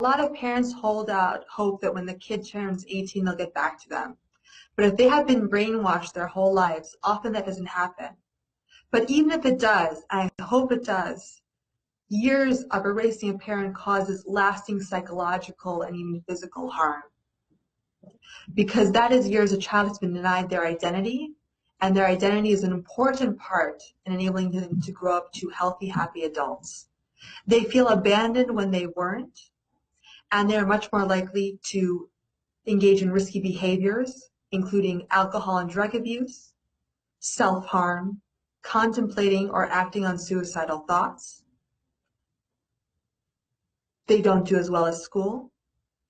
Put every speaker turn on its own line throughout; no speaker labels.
lot of parents hold out hope that when the kid turns 18, they'll get back to them. But if they have been brainwashed their whole lives, often that doesn't happen. But even if it does, I hope it does, years of erasing a parent causes lasting psychological and even physical harm. Because that is years a child has been denied their identity, and their identity is an important part in enabling them to grow up to healthy, happy adults. They feel abandoned when they weren't, and they're much more likely to engage in risky behaviors, including alcohol and drug abuse, self-harm, contemplating or acting on suicidal thoughts. They don't do as well at school.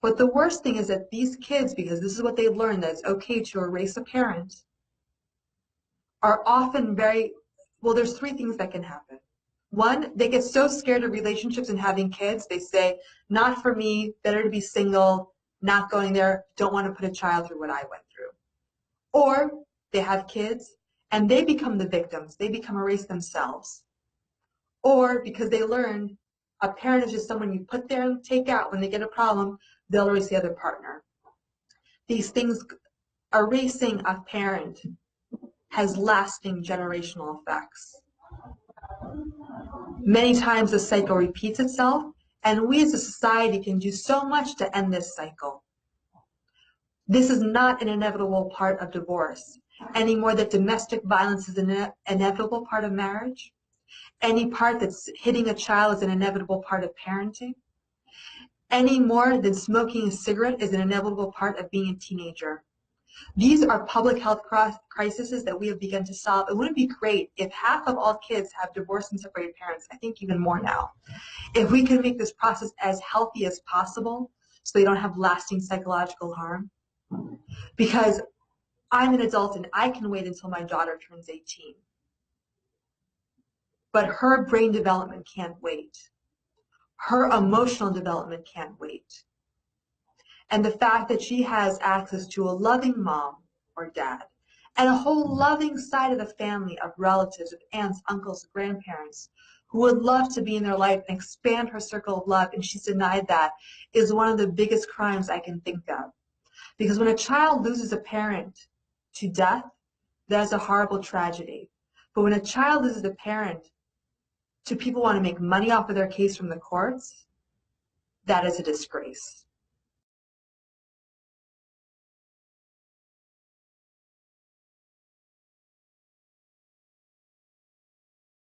But the worst thing is that these kids, because this is what they've learned, that it's okay to erase a parent, are often well, there's three things that can happen. One, they get so scared of relationships and having kids, they say, not for me, better to be single, not going there, don't want to put a child through what I went through. Or they have kids and they become the victims, they become erased themselves. Or because they learned a parent is just someone you put there and take out when they get a problem, they'll erase the other partner. These things, erasing a parent has lasting generational effects. Many times the cycle repeats itself, and we as a society can do so much to end this cycle. This is not an inevitable part of divorce, any more that domestic violence is an inevitable part of marriage, any part that's hitting a child is an inevitable part of parenting, any more than smoking a cigarette is an inevitable part of being a teenager. These are public health crises that we have begun to solve. It wouldn't be great if half of all kids have divorced and separated parents, I think even more now. If we can make this process as healthy as possible so they don't have lasting psychological harm. Because I'm an adult and I can wait until my daughter turns 18. But her brain development can't wait. Her emotional development can't wait. And the fact that she has access to a loving mom or dad and a whole loving side of the family of relatives, of aunts, uncles, grandparents who would love to be in their life and expand her circle of love, and she's denied that, is one of the biggest crimes I can think of. Because when a child loses a parent to death, that is a horrible tragedy. But when a child loses a parent to people who want to make money off of their case from the courts, that is a disgrace.